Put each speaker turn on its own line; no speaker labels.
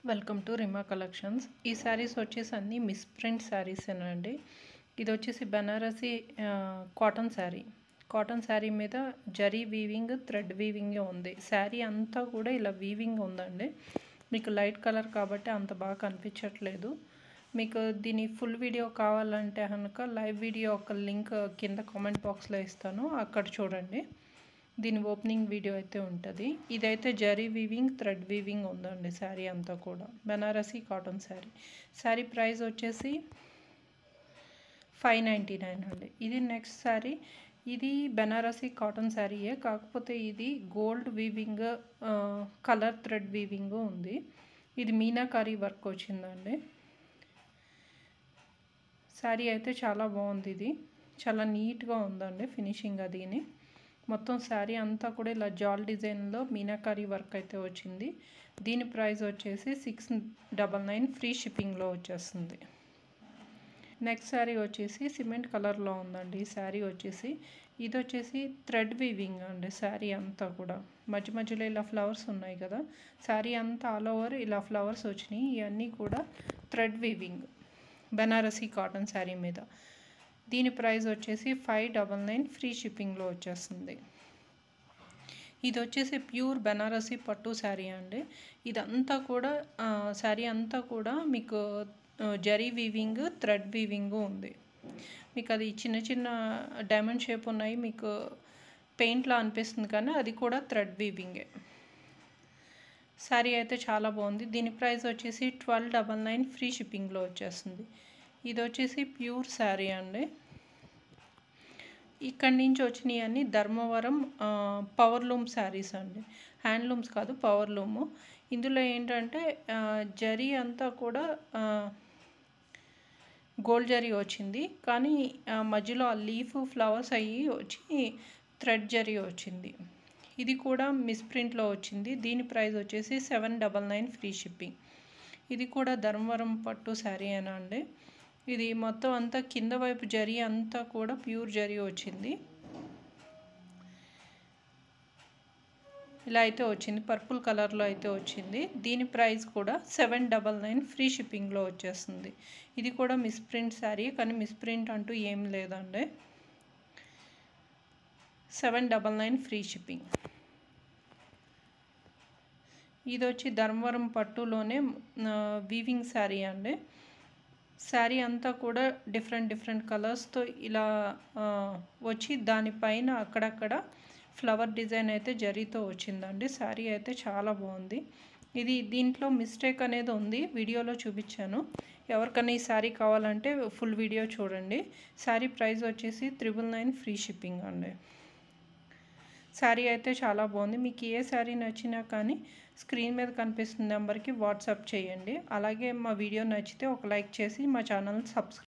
Welcome to రిమా collections. ఈ శారీస్ వచ్చేసి అన్నీ మిస్ప్రింట్ శారీసేనండి. ఇది వచ్చేసి బనారసి కాటన్ శారీ. కాటన్ శారీ మీద జరీ వీవింగ్, థ్రెడ్ వీవింగ్ ఉంది. శారీ అంతా కూడా ఇలా వీవింగ్ ఉందండి. మీకు లైట్ కలర్ కాబట్టి అంత బాగా కనిపించట్లేదు. మీకు దీని ఫుల్ వీడియో కావాలంటే కనుక లైవ్ వీడియో ఒక లింక్ కింద కామెంట్ బాక్స్లో ఇస్తాను, అక్కడ చూడండి. దీని ఓపెనింగ్ వీడియో అయితే ఉంటుంది. ఇదైతే జరీ వీవింగ్, థ్రెడ్ వీవింగ్ ఉందండి శారీ అంతా కూడా. బనారసి కాటన్ శారీ. శారీ ప్రైస్ వచ్చేసి 599 అండి. ఇది నెక్స్ట్ శారీ. ఇది బనారసి కాటన్ శారీయే, కాకపోతే ఇది gold weaving, colour thread weaving ఉంది. ఇది మీనాకారీ వర్క్ వచ్చిందండి. శారీ అయితే చాలా బాగుంది. ఇది చాలా నీట్గా ఉందండి ఫినిషింగ్. అదిని మొత్తం శారీ అంతా కూడా ఇలా జాల్ డిజైన్లో మీనాకారీ వర్క్ అయితే వచ్చింది. దీని ప్రైస్ వచ్చేసి 699 ఫ్రీ షిప్పింగ్లో వచ్చేస్తుంది. నెక్స్ట్ శారీ వచ్చేసి సిమెంట్ కలర్లో ఉందండి. ఈ శారీ వచ్చేసి ఇది వచ్చేసి థ్రెడ్ వీవింగ్ అండి. శారీ అంతా కూడా మధ్య మధ్యలో ఇలా ఫ్లవర్స్ ఉన్నాయి కదా, శారీ అంతా ఆల్ ఓవర్ ఇలా ఫ్లవర్స్ వచ్చినాయి. ఇవన్నీ కూడా thread weaving Banarasi cotton sari మీద. దీని ప్రైస్ వచ్చేసి 599 ఫ్రీ షిప్పింగ్లో వచ్చేస్తుంది. ఇది వచ్చేసి ప్యూర్ బనారసి పట్టు శారీ అండి. ఇదంతా కూడా శారీ అంతా కూడా మీకు జరీ వీవింగ్, థ్రెడ్ వీవింగ్ ఉంది. మీకు అది చిన్న చిన్న డైమండ్ షేప్ ఉన్నాయి, మీకు పెయింట్లో అనిపిస్తుంది కానీ అది కూడా థ్రెడ్ వీవింగే. శారీ అయితే చాలా బాగుంది. దీని ప్రైస్ వచ్చేసి 1299 ఫ్రీ షిప్పింగ్లో వచ్చేస్తుంది. ఇది వచ్చేసి ప్యూర్ శారీ అండి. ఇక్కడి నుంచి వచ్చినాయి అన్ని ధర్మవరం పవర్లూమ్ శారీస్ అండి. హ్యాండ్లూమ్స్ కాదు, పవర్లూము. ఇందులో ఏంటంటే జరీ అంతా కూడా గోల్డ్ జరీ వచ్చింది, కానీ మధ్యలో ఆ లీఫ్ ఫ్లవర్స్ అయ్యి వచ్చి థ్రెడ్ జరీ వచ్చింది. ఇది కూడా మిస్ప్రింట్లో వచ్చింది. దీని ప్రైస్ వచ్చేసి 799 ఫ్రీ షిప్పింగ్. ఇది కూడా ధర్మవరం పట్టు శారీ అయినా అండి. ఇది మొత్తం అంతా కింద వైపు జరీ అంతా కూడా ప్యూర్ జరీ వచ్చింది. ఇలా అయితే వచ్చింది, పర్పుల్ కలర్లో అయితే వచ్చింది. దీని ప్రైస్ కూడా 799 ఫ్రీ షిప్పింగ్లో వచ్చేస్తుంది. ఇది కూడా మిస్ప్రింట్ శారీ, కానీ మిస్ప్రింట్ అంటూ ఏం లేదండి. 799 ఫ్రీ షిప్పింగ్. ఇది వచ్చి ధర్మవరం పట్టులోనే వీవింగ్ శారీ అండి. శారీ అంతా కూడా డిఫరెంట్ కలర్స్తో ఇలా వచ్చి దానిపైన అక్కడక్కడ ఫ్లవర్ డిజైన్ అయితే జరీతో వచ్చిందండి. శారీ అయితే చాలా బాగుంది. ఇది దీంట్లో మిస్టేక్ అనేది ఉంది, వీడియోలో చూపించాను. ఎవరికైనా ఈ శారీ కావాలంటే ఫుల్ వీడియో చూడండి. శారీ ప్రైస్ వచ్చేసి 999 ఫ్రీ షిప్పింగ్ అండి. శారీ అయితే చాలా బాగుంది. మీకు ఏ శారీ నచ్చినా కానీ స్క్రీన్ మీద కనిపిస్తున్న నెంబర్కి వాట్సాప్ చేయండి. అలాగే మా వీడియో నచ్చితే ఒక లైక్ చేసి మా ఛానల్ని సబ్స్క్రైబ్